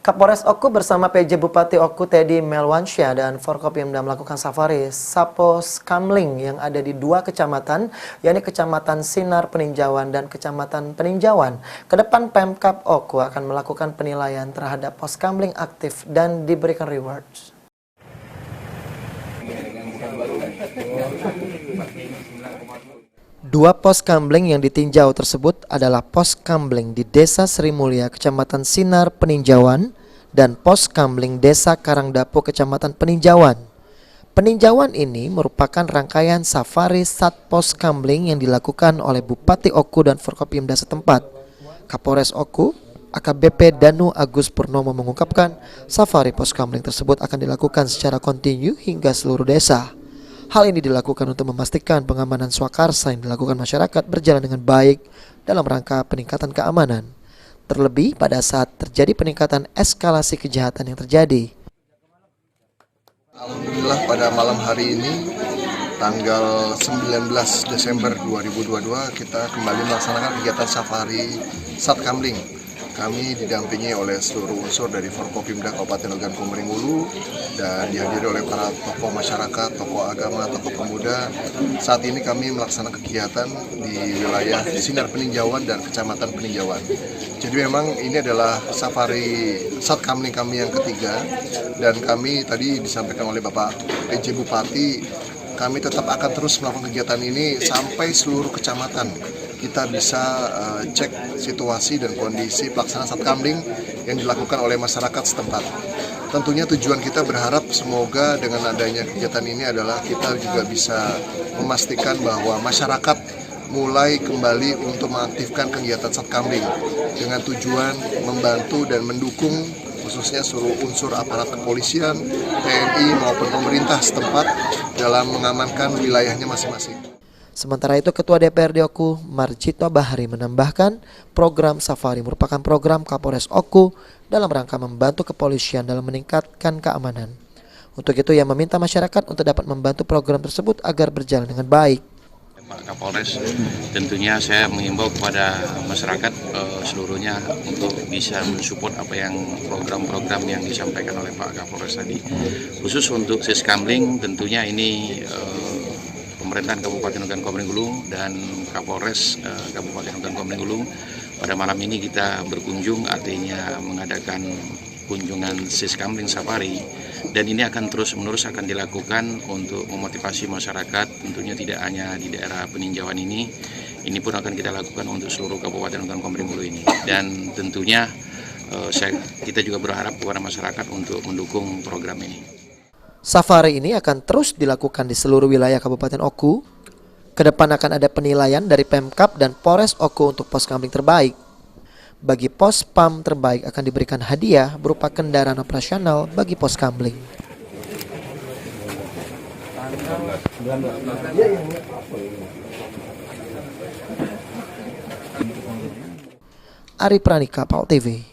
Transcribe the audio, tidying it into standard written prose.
Kapolres Oku bersama PJ Bupati Oku Teddy Melwansyah dan Forkopimda melakukan safari Sapos Kamling yang ada di dua kecamatan, yakni Kecamatan Sinar Peninjauan dan Kecamatan Peninjauan. Kedepan Pemkab Oku akan melakukan penilaian terhadap pos kamling aktif dan diberikan rewards. Dua pos kamling yang ditinjau tersebut adalah pos kamling di Desa Sri Mulia, Kecamatan Sinar Peninjauan, dan pos kamling Desa Karangdapo, Kecamatan Peninjauan. Peninjauan ini merupakan rangkaian safari Satpos Kamling yang dilakukan oleh Bupati Oku dan Forkopimda setempat. Kapolres Oku, AKBP Danu Agus Purnomo mengungkapkan, safari pos kamling tersebut akan dilakukan secara kontinu hingga seluruh desa. Hal ini dilakukan untuk memastikan pengamanan swakarsa yang dilakukan masyarakat berjalan dengan baik dalam rangka peningkatan keamanan. Terlebih pada saat terjadi peningkatan eskalasi kejahatan yang terjadi. Alhamdulillah pada malam hari ini, tanggal 19 Desember 2022, kita kembali melaksanakan kegiatan safari Satkamling. Kami didampingi oleh seluruh unsur dari Forkopimda Kabupaten Ogan Komering Ulu dan dihadiri oleh para tokoh masyarakat, tokoh agama, tokoh pemuda. Saat ini kami melaksanakan kegiatan di wilayah Sinar Peninjauan dan Kecamatan Peninjauan. Jadi memang ini adalah safari Satkamling kami yang ketiga, dan kami tadi disampaikan oleh Bapak PJ Bupati, kami tetap akan terus melakukan kegiatan ini sampai seluruh kecamatan kita bisa cek situasi dan kondisi pelaksanaan Satkamling yang dilakukan oleh masyarakat setempat. Tentunya tujuan kita berharap semoga dengan adanya kegiatan ini adalah kita juga bisa memastikan bahwa masyarakat mulai kembali untuk mengaktifkan kegiatan Satkamling dengan tujuan membantu dan mendukung khususnya seluruh unsur aparat kepolisian, TNI maupun pemerintah setempat dalam mengamankan wilayahnya masing-masing. Sementara itu, Ketua DPRD Oku, Marjito Bahari, menambahkan program safari merupakan program Kapolres Oku dalam rangka membantu kepolisian dalam meningkatkan keamanan. Untuk itu, ia meminta masyarakat untuk dapat membantu program tersebut agar berjalan dengan baik. Pak Kapolres, tentunya saya mengimbau kepada masyarakat seluruhnya untuk bisa mensupport apa yang program-program yang disampaikan oleh Pak Kapolres tadi. Khusus untuk Siskamling, tentunya ini pemerintahan Kabupaten Ogan Komering Ulu dan Kapolres Kabupaten Ogan Komering Ulu pada malam ini kita berkunjung, artinya mengadakan kunjungan Siskamling Safari, dan ini akan terus-menerus akan dilakukan untuk memotivasi masyarakat, tentunya tidak hanya di daerah peninjauan ini pun akan kita lakukan untuk seluruh Kabupaten Ogan Komering Ulu ini, dan tentunya kita juga berharap kepada masyarakat untuk mendukung program ini. Safari ini akan terus dilakukan di seluruh wilayah Kabupaten Oku. Kedepan akan ada penilaian dari Pemkab dan Polres Oku untuk pos kamling terbaik. Bagi pos PAM terbaik akan diberikan hadiah berupa kendaraan operasional bagi pos kamling. Ari Pranika, PAL TV.